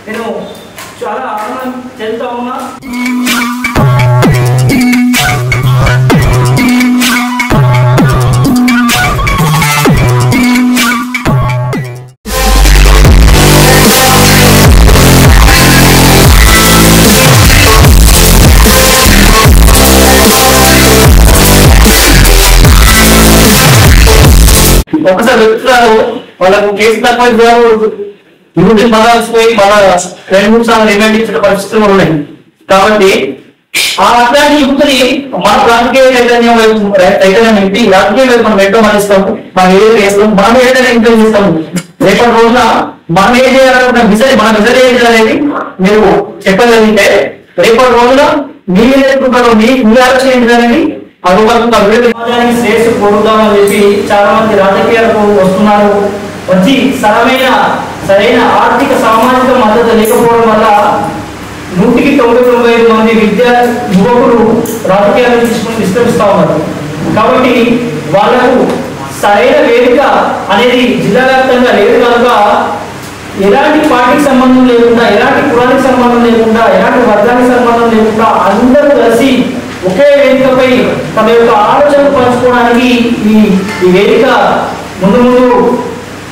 నేను చాలా ఆనందం చెందుతా ఉన్నా. ఒకసారి వ్యక్తులు వాళ్ళకు కేసు తక్కువ మళ్ళీ మన 2-3 సార్లు రిమాండ్ ఇచ్చిన పరిస్థితులు ఉన్నాయి. కాబట్టి ఆ అట్లాంటి యువతని మన రాజకీయ చైతన్యం ఏంటి, రాజకీయ మనం ఎట్టో మనిస్తాము, మనం ఏదైతే చేస్తాం, మనం ఏదైతే ఇంప్రూవ్ చేస్తాము. రేపటి రోజున మనం ఏం చేయాలనుకున్న మన విజన్ ఏంటి అనేది మీరు చెప్పగలిగితే రేపటి రోజున మీరు ఏదైతే మీ ఆలోచన ఏంటి అనేది సమాజానికి శ్రేయస్సు కోరుదామని చెప్పి చాలా మంది రాజకీయాలకు వస్తున్నారు. వచ్చి సరైన ఆర్థిక సామాజిక మద్దతు లేకపోవడం వల్ల 100-95 మంది యువకులు రాజకీయాలను తీసుకుని విస్తరిస్తూ ఉన్నారు. కాబట్టి వాళ్లకు సరైన వేదిక అనేది జిల్లా వ్యాప్తంగా లేదు కనుక ఎలాంటి పార్టీకి సంబంధం లేకుండా, ఎలాంటి కులానికి సంబంధం లేకుండా, ఎలాంటి వర్గానికి సంబంధం లేకుండా అందరూ కలిసి ఒకే వేదికపై తమ యొక్క ఆలోచనలు పంచుకోవడానికి ఈ వేదిక ముందు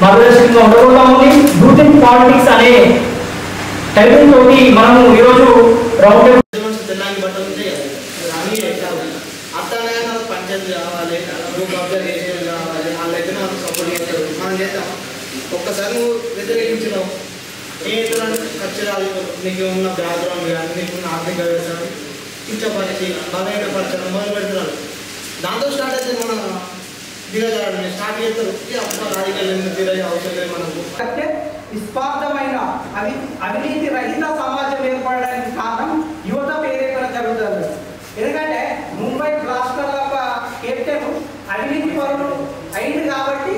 మార్గదర్శకంగా ఉండబోతా ఉంది. యూత్ పాలిటిక్స్ అనే టైటిల్ తోటి మనము ఈరోజు రౌండ్ ఒక్కసారి నువ్వు వ్యతిరేకించినావు, నీకు ఉన్న బ్యాక్గ్రౌండ్ కానీ నీకున్న ఆర్థిక వ్యవస్థ కించపరిచి బలహీనపరచడం మొదలు పెడుతున్నారు. దాంతో స్టార్ట్ అయితే మన దిగజాడని స్టార్ట్ చేస్తారు. రాజకీయాలు తిరగే అవసరం లేదు మనకు. అంటే నిస్వార్థమైన అవినీతి రహిత సమాజం ఏర్పడడానికి కారణం యువత ప్రేరేపణ జరుగుతుంది. ఎందుకంటే ముంబై బ్లాస్టర్ల కెప్టెన్ అవినీతి పరులు అయింది కాబట్టి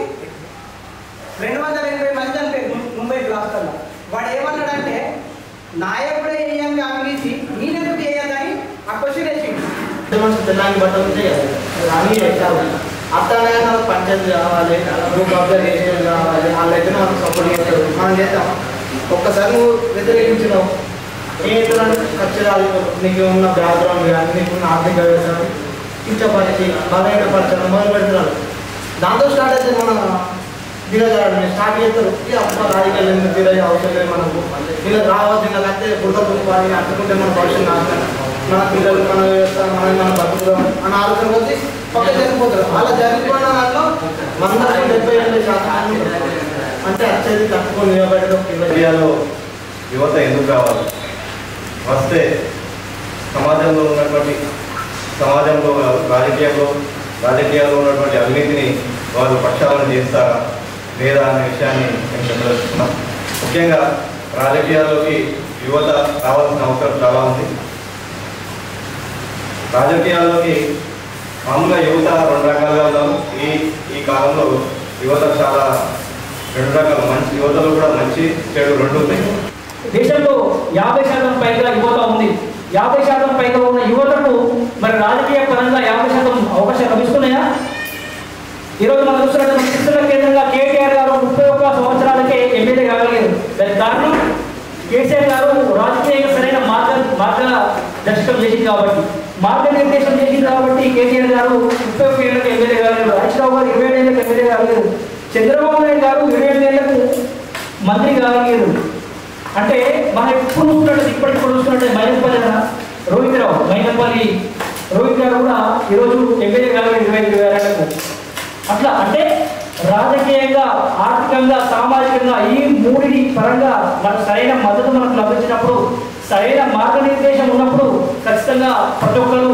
280 మంది చనిపోయారు ముంబై బ్లాస్టర్లో. వాడు ఏమన్నాడంటే నాయకుడే చేయంగా అవినీతి నేనెందుకు చేయదని ఆ క్వశ్చన్ వేసింది. తెల్లాని బట్టలు ఉంటాయి కదా, అట్లనే నాకు పంచాయతీ కావాలి, నువ్వు కబ్జా చేసేది కావాలి, వాళ్ళైతే నాకు సపోర్ట్ చేస్తారు, మనం చేద్దాం. ఒక్కసారి నువ్వు వ్యతిరేకించినావు, ఖచ్చితంగా నీకు ఉన్న బ్యాక్గ్రౌండ్ కానీ నీకున్న ఆర్థిక వ్యవస్థ కించపరిచి బలహీనపరచడం మొదలు పెడుతున్నారు. దాంతో స్టార్ట్ అయితే మన దిగజాడని స్టార్ట్ చేస్తారు. రాజకీయాలు తిరగే అవసరం లేదు మనకు. ఇలా రావద్దు, ఇలా అయితే బుర్రని అట్టుకుంటే మన భవిష్యత్తు నాశనం, మన పిల్లలు మన వ్యవస్థ మన బతుకులు అని ఆలోచన వచ్చి పక్క జరిగిపోతారు. అలా జరిగిపోయిన దాంట్లో 170% అంటే వచ్చేది తక్కువ ఇండియాలో యువత ఎందుకు రావాలి, వస్తే సమాజంలో రాజకీయాల్లో ఉన్నటువంటి అవినీతిని వాళ్ళు ప్రక్షాళన చేస్తారా లేదా అనే విషయాన్ని మేము చెప్పదలుచుకున్నాం. ముఖ్యంగా రాజకీయాల్లోకి యువత రావాల్సిన అవసరం చాలా ఉంది. రాజకీయాల్లోకి మామూలుగా యువత 2 రకాలుగా ఉన్నాము. ఈ కాలంలో యువత చాలా 2 రకాలు, మంచి యువతలో కూడా మంచి చెడు 2 ఉన్నాయి. దేశంలో 50% పైగా యువత ఉంది. 50% పైగా ఉన్న యువతకు మరి రాజకీయ పరంగా 50% అవకాశాలు లభిస్తున్నాయా? ఈరోజు మనం చూస్తున్నట్టు శిక్షణ కేంద్రంగా కేటీఆర్ గారు 31 సంవత్సరాలకే ఎమ్మెల్యే కాగలిగారు. దానికి కారణం కేసీఆర్ గారు రాజకీయంగా సరైన మార్గదర్శకం చేసింది కాబట్టి, మార్గనిర్దేశం చేసింది కాబట్టి కేటీఆర్ గారు 31 ఏళ్ళకి ఎమ్మెల్యే కాగలిగారు. హరీష్ రావు గారు 27 ఏళ్ళకి ఎమ్మెల్యే కాగలిగారు. చంద్రబాబు నాయుడు గారు 28 ఏళ్లకు మంత్రి కాగలిగారు. అంటే మనం ఎప్పుడు చూస్తున్నట్టు ఇప్పటికి చూస్తున్నట్టు మైనపల్లి రోహిత్ గారు కూడా ఈరోజు ఎమ్మెల్యే కాగలిగారు 25 ఏళ్లకు. అట్లా అంటే రాజకీయంగా, ఆర్థికంగా, సామాజికంగా ఈ 3 పరంగా మనకు సరైన మద్దతు మనకు లభించినప్పుడు, సరైన మార్గనిర్దేశం ఉన్నప్పుడు ఖచ్చితంగా ప్రతి ఒక్కరు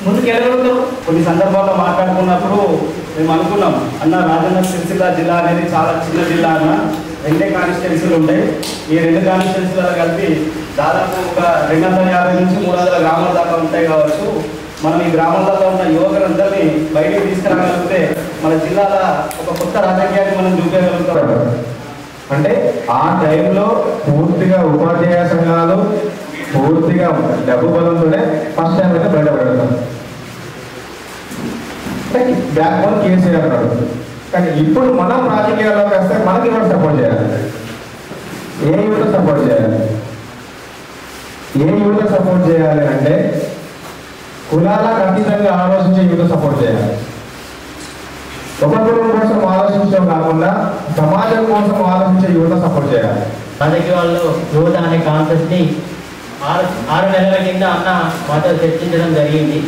ముందుకు వెళ్ళగలుగుతారు. కొన్ని సందర్భాల్లో మాట్లాడుకున్నప్పుడు మేము అనుకున్నాం, అన్న రాజన్న సిరిసిల్ల జిల్లా అనేది చాలా చిన్న జిల్లా అన్న, 2 కాన్స్టిట్యున్సీలు ఉంటాయి. ఈ 2 కాన్స్టిట్యున్సీలలో కలిపి దాదాపు ఒక 250 నుంచి 300 గ్రామాల దాకా ఉంటాయి కావచ్చు. మనం ఈ గ్రామాలలో ఉన్న యువకులందరినీ బయటికి తీసుకురాగలిగితే మన జిల్లాలో ఒక కొత్త రాజకీయాన్ని మనం చూపించగలుగుతాం. అంటే ఆ టైంలో పూర్తిగా ఉపాధ్యాయ సంఘాలు పూర్తిగా డబ్బు బలంతోనే ఫస్ట్ టైం అయితే బయటపడతాం. బ్యాక్ బోన్ కేసీఆర్ అన్నాడు. కానీ ఇప్పుడు మనం రాజకీయాల్లోకి వస్తే మనకి ఎవరు సపోర్ట్ చేయాలి, ఏ యువత సపోర్ట్ చేయాలి? ఏ యువత సపోర్ట్ చేయాలి అంటే కులాలకు అతీతంగా ఆలోచించే యువత సపోర్ట్ చేయాలి. ఒక కులం కోసం ఆలోచించడం కాకుండా సమాజం కోసం ఆలోచించే యువత సపోర్ట్ చేయాలి. రాజకీయాల్లో యువత అనే కాన్సెప్ట్ని 6 నెలల కింద అన్న మాతో చర్చించడం జరిగింది.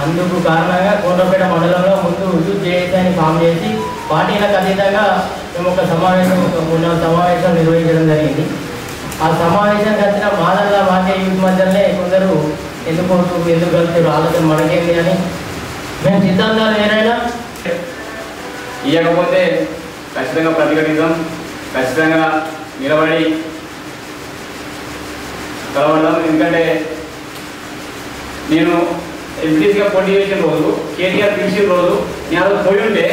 అందుకు కారణంగా కోనరాపేట మండలంలో ముందు యూత్ జేఏసీని ఫామ్ చేసి పార్టీలకు అతీతంగా మేము ఒక సమావేశం నిర్వహించడం జరిగింది. ఆ సమావేశానికి వచ్చిన మాదర్ల వాక్య యూత్ మధ్యలోనే కొందరు ఎందుకు కలిసి ఆలోచన మనకేంది అని మేము సిద్ధాంతాలు ఏదైనా ఇవ్వకపోతే ఖచ్చితంగా ప్రతిఘటిద్దాం, ఖచ్చితంగా నిలబడి కలవడం. ఎందుకంటే నేను ఎంపీటీసీగా పోటీ చేసిన రోజు కేటీఆర్ పిలిచిన రోజు నేను రోజు పోయి ఉంటే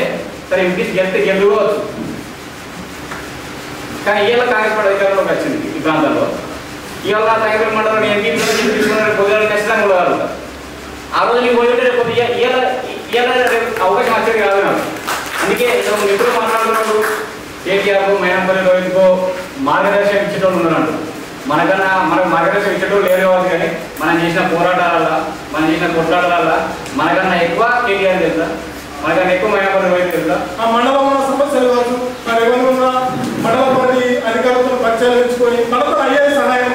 సరే ఎంపీటీసీ గెలుచుకోవచ్చు, కానీ ఇవాళ కాంగ్రెస్ పార్టీ అధికారంలోకి వచ్చింది ఈ ప్రాంతంలో. ఇవాళ సాయంత్రం మండలం ఎంపీ పొద్దున ఖచ్చితంగా ఉండగలుగుతా. ఆ రోజు నీకు పోయి ఉంటే రేపు ఇవాళ అవకాశం వచ్చేది కాదు నాకు. అందుకే ఎప్పుడు మాట్లాడుతున్నాడు కేటీఆర్ మైనంపల్లి రోహిత్కో మార్గదర్శనం ఇచ్చేటోళ్ళు ఉన్నాడు. మనకన్నా మనకు మార్గదర్శనం ఇచ్చేటోళ్ళు లేరు కావచ్చు, కానీ మనం చేసిన పోరాటాల మనం చేసిన కొట్లాటాల మనకన్నా ఎక్కువ కేటీఆర్ తెలుసా, మనకన్నా ఎక్కువ మైనంపల్లి రోహిత్ తెలుసా. ఆ మండలంలో సమస్యలు కావచ్చు, మరి ఎవరైనా మండల పార్టీ అధికారులతో పరిచయాలు ఎంచుకొని మనతో అయ్యేది సహాయం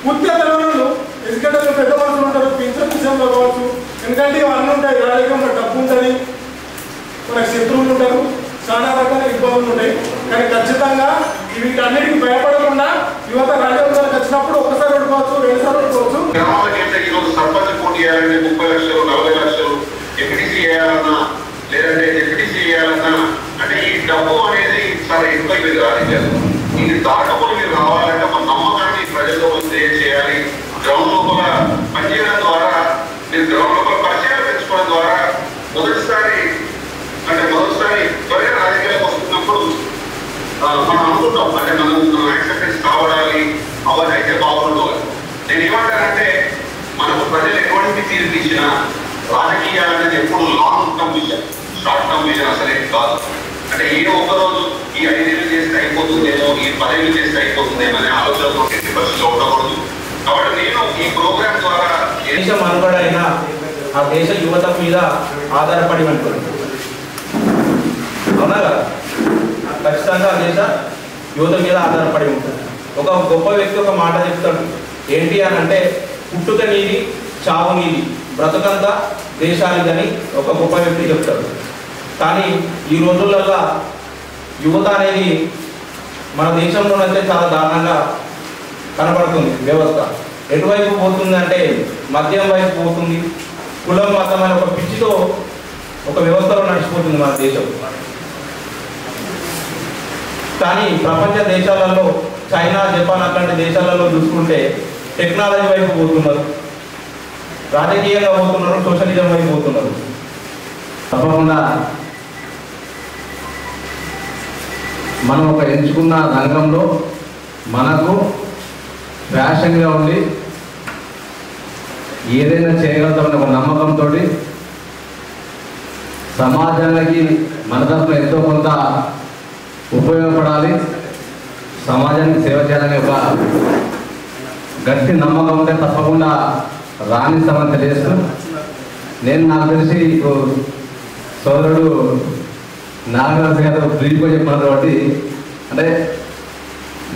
పూర్తిగా తెలవనలు ఎడ్యుకేటర్లు పెద్ద మనుషులు ఉంటారు, పింఛన్ విషయంలో కావచ్చు. ఎందుకంటే ఇవన్నీ ఉంటాయి, రాజకీయంలో డబ్బు ఉంటుంది, మనకు శత్రువులు ఉంటారు, చాలా రకాల ఇబ్బందులు ఉంటాయి. కానీ ఖచ్చితంగా వీటన్నిటికి భయపడకుండా యువత రాజకీయాలకు వచ్చినప్పుడు ఒక్కసారి ఓడిపోవచ్చు, 2 సార్లు ఓడిపోవచ్చు. ఈరోజు సర్పంచ్ పోటీ చేయాలంటే 30 లక్షలు 40 లక్షలు, ఎంపీటీసీ చేయాలన్నా లేదంటే ఎంపీటీసీ చేయాలన్నా అంటే ఈ డబ్బు అనేది చాలా ఎక్కువైపోయింది రాజకీయాలు. ఇది దాటకుండా మీరు రావాలంటే ఒక నమ్మకాన్ని ప్రజల్లో చేయాలి. గ్రౌండ్ లోపల పనిచేయడం ద్వారా మీరు గ్రౌండ్ లోపల పరిచయాలు పెంచుకోవడం ద్వారా మొదటిసారి త్వరగా రాజకీయాలకు వస్తున్నప్పుడు మనం అనుకుంటాం అంటే మనం యాక్సెప్టెన్స్ కావడాలి అవన్నీ అయితే బాగుండదు. నేను ఏమంటానంటే మనకు ప్రజలు ఎటువంటి తీర్పు ఇచ్చినా రాజకీయాలు అనేది ఎప్పుడు long term vision, short term vision అసలే కాదు. అంటే ఏ ఒక్కరోజు ఈ 5 ఏళ్ళు చేస్తే అయిపోతుందేమో, ఈ 10 ఏళ్ళు చేస్తే అయిపోతుందేమో అనే ఆలోచనతో పరిస్థితిలో ఉండకూడదు. కాబట్టి నేను ఈ ప్రోగ్రామ్ ద్వారా దేశం మనుగడైనా ఆ దేశ యువత మీద ఆధారపడి ఉంటుంది. అవునా కదా? ఖచ్చితంగా దేశ యువత మీద ఆధారపడి ఉంటుంది. ఒక గొప్ప వ్యక్తి ఒక మాట చెప్తాడు ఏంటి అని అంటే, పుట్టుక నీది చావు నీది, బ్రతుకంతా దేశానిదని ఒక గొప్ప వ్యక్తి చెప్తాడు. కానీ ఈ రోజులలో యువత అనేది మన దేశంలోనైతే చాలా దారుణంగా కనబడుతుంది. వ్యవస్థ ఎటువైపు పోతుంది అంటే మద్యం వైపు పోతుంది. కులం మతం అనే ఒక పిచ్చితో ఒక వ్యవస్థలో నడిచిపోతుంది మన దేశం. కానీ ప్రపంచ దేశాలలో చైనా, జపాన్ అట్లాంటి దేశాలలో చూసుకుంటే టెక్నాలజీ వైపు పోతున్నారు, రాజకీయంగా పోతున్నారు, సోషలిజం వైపు పోతున్నారు. తప్పకుండా మనం ఒక ఎంచుకున్న రంగంలో మనకు ఫ్యాషన్గా ఉండి ఏదైనా చేయగలుగుతామని ఒక నమ్మకంతో సమాజానికి మన తరఫున ఎంతో కొంత ఉపయోగపడాలి, సమాజానికి సేవ చేయాలని ఒక గట్టి నమ్మకం ఉంటే తప్పకుండా రాణిస్తామని తెలియజేస్తూ, నాకు తెలిసి ఇప్పుడు సోదరుడు నాగరాజు గారు బ్రీఫ్గా చెప్పినారు కాబట్టి, అంటే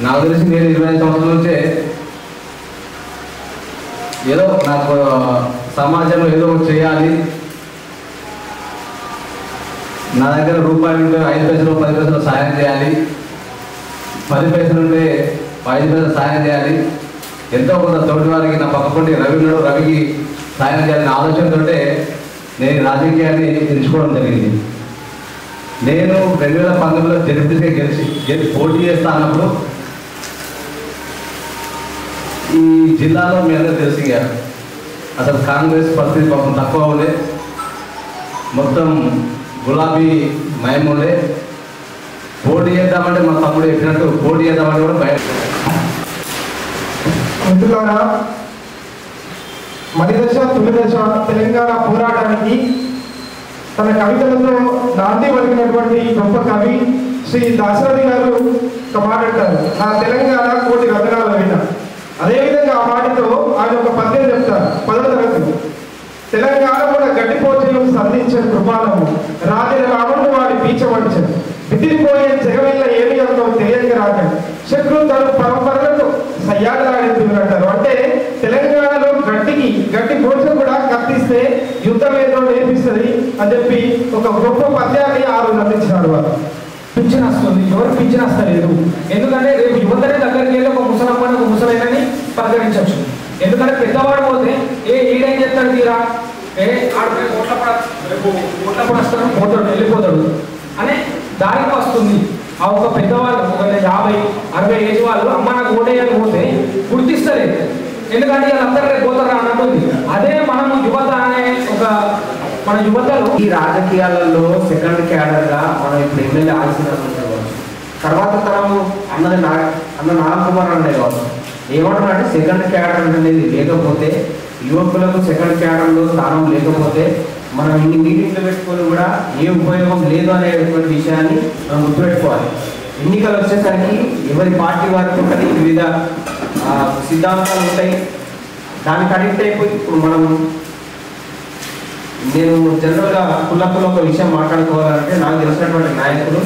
నాకు తెలిసి నేను 25 సంవత్సరాల నుంచే ఏదో నాకు సమాజంలో ఏదో చేయాలి, నా దగ్గర రూపాయలు ఉంటే 5 పైసలు 10 పైసలు సాయం చేయాలి, 10 పైసలు ఉంటే 5 పైసలు సాయం చేయాలి, ఎంతో కొంత తోటి వారికి నా పక్కపండి రవికి సాయం చేయాలని ఆలోచనతో నేను రాజకీయాన్ని ఎంచుకోవడం జరిగింది. నేను 2019లో జడ్పీటీసీగా గెలిచి పోటీ చేస్తా అన్నప్పుడు ఈ జిల్లాలో మీ అందరూ తెలిసి అసలు కాంగ్రెస్ పరిస్థితి పాపం తక్కువ ఉండే, మొత్తం గులాబీ మయం ఉండే. పోటీ చేద్దామంటే మా తమ్ముడు చెప్పినట్టు పోటీ చేద్దామంటే కూడా భయం. మిత్రులారా, మణిదశ తొలిదశ తెలంగాణ పోరాటానికి తన కవితలతో నాంది పలికినటువంటి గొప్ప కవి శ్రీ దాశరథి గారు ఒక మాట అంటారు, నా తెలంగాణ కోటి రతనాల విన. అదేవిధంగా ఆ మాటతో అని చెప్పి ఒక గొప్ప పద్యాన్ని అందించినాడు. వారు పింఛన్ వస్తుంది, ఎవరు పింఛన్ వస్తలేదు. ఎందుకంటే రేపు యువతనే దగ్గరికి వెళ్ళి ఒక ముసలమ్మని ఒక ముసలైనని పరిగణించవచ్చు. ఎందుకంటే పెద్దవాడు పోతే ఈడేం చేస్తాడు తీరా ఆడిపోయి ఓట్ల పడస్తాడు పోతాడు వెళ్ళిపోతాడు అనే దారికి వస్తుంది. ఆ ఒక పెద్దవాళ్ళు ఒక 50-60 ఏజ్ వాళ్ళు అమ్మ నాకు ఓటేయాలని పోతే గుర్తిస్తలేదు. ఎందుకంటే వాళ్ళందరూ రేపు పోతారు అన్నట్టుంది. అదే మనము యువత అనే ఒక మన యువతలు ఈ రాజకీయాలలో సెకండ్ క్యాడర్గా మనం ఇప్పుడు ఎమ్మెల్యే ఆల్సిన తర్వాత తరము అన్న నాగకుమార్ అనేవాళ్ళు ఏమంటున్నారంటే సెకండ్ క్యాడర్ అనేది లేకపోతే యువకులకు సెకండ్ క్యాడర్లో స్థానం లేకపోతే మనం ఇన్ని మీటింగ్లు పెట్టుకొని కూడా ఏ ఉపయోగం లేదు అనేటువంటి విషయాన్ని మనం గుర్తుపెట్టుకోవాలి. ఎన్నికలు వచ్చేసరికి ఎవరి పార్టీ వారికి ఉంటుంది, వివిధ సిద్ధాంతాలు ఉంటాయి. దానికి అడిక్ట్ అయిపోయి ఇప్పుడు నేను జనరల్గా కుల్లకుల్లో ఒక విషయం మాట్లాడుకోవాలంటే నాకు తెలిసినటువంటి నాయకులు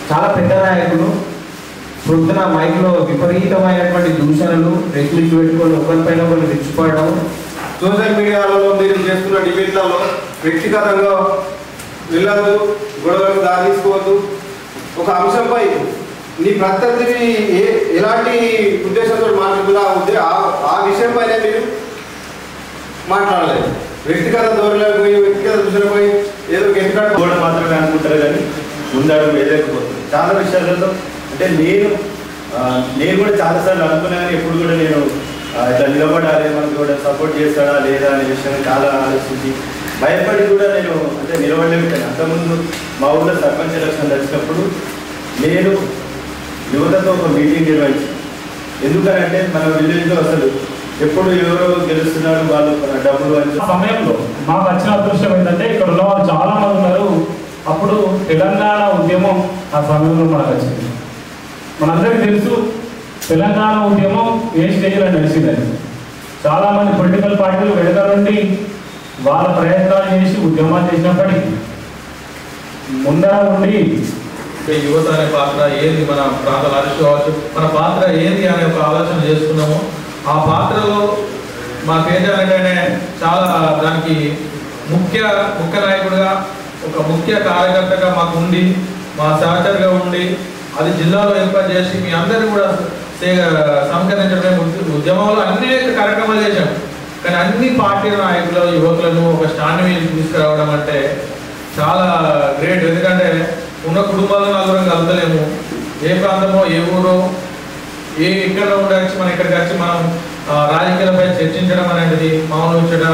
చాలా పెద్ద నాయకులు పొద్దున మైక్లో విపరీతమైనటువంటి దూషణలు రెగ్యులేట్ పెట్టుకొని ఒకరిపైన ఒకరు రెచ్చిపోవడం. సోషల్ మీడియాలలో మీరు చేస్తున్న డిబేట్లలో వ్యక్తిగతంగా వెళ్ళద్దు, గొడవలకు దారి తీసుకోవద్దు. ఒక అంశంపై నీ ప్రత్యర్థిని ఎలాంటి ఉద్దేశంతో మాట్లాడుతున్నా ఆ విషయంపైన మీరు మాట్లాడలేదు. వ్యక్తిగత ధోరణిలోకి పోయి వ్యక్తిగత దృష్టిలో పోయి ఏదో గెట్టుకాడ కూడా మాత్రమే అనుకుంటారు కానీ ముందడుగు వేయలేకపోతుంది. చాలా విషయాలలో అంటే నేను కూడా చాలాసార్లు అనుకున్నా కానీ ఎప్పుడు కూడా నేను ఇట్లా నిలబడాలి, మనకు కూడా సపోర్ట్ చేస్తాడా లేదా అనే విషయాన్ని చాలా ఆలోచించి భయపడి కూడా నేను అంటే నిలబడలేకపోయాను. అంతకుముందు మా ఊళ్ళో సర్పంచ్ ఎలక్షన్ వచ్చినప్పుడు నేను యువతతో ఒక మీటింగ్ నిర్వహించి, ఎందుకనంటే మన విలేజ్లో అసలు ఎప్పుడు ఎవరో గెలుస్తున్నారు వాళ్ళు డబ్బులు అని సమయంలో మాకు వచ్చిన అదృష్టం ఏంటంటే ఇక్కడ ఉన్న వాళ్ళు చాలా మంది ఉన్నారు. అప్పుడు తెలంగాణ ఉద్యమం ఆ సమయంలో మనకు వచ్చింది. మనందరికీ తెలుసు తెలంగాణ ఉద్యమం ఏ స్టేజ్లో నడిచిందని. చాలామంది పొలిటికల్ పార్టీలు వెనుక నుండి వాళ్ళ ప్రయత్నాలు చేసి ఉద్యమాలు చేసినప్పటికీ ముందర ఉండి యువత అనే పాత్ర ఏది, మన ప్రాంతాల అరెస్ట్ కావచ్చు, మన పాత్ర ఏది అనే ఒక ఆలోచన చేసుకున్నాము. ఆ పాత్రలో మాకేంటంటే చాలా దానికి ముఖ్య నాయకుడిగా ఒక ముఖ్య కార్యకర్తగా మాకు ఉండి మా సహచరుగా ఉండి అది జిల్లాలో ఏర్పాటు చేసి మీ అందరినీ కూడా సంస్కరించడమే ఉద్యమంలో అనేక కార్యక్రమాలు చేశాం. కానీ అన్ని పార్టీల నాయకులు యువకులను ఒక స్టాండ్ మీద తీసుకురావడం అంటే చాలా గ్రేట్. ఎందుకంటే ఉన్న కుటుంబాలను నలుగురం కలుతలేము. ఏ ప్రాంతమో ఏ ఊరో ఎక్కడ ఉండొచ్చి మనం ఇక్కడికి వచ్చి మనం రాజకీయాలపై చర్చించడం అనేది మామూలు ఉంచడం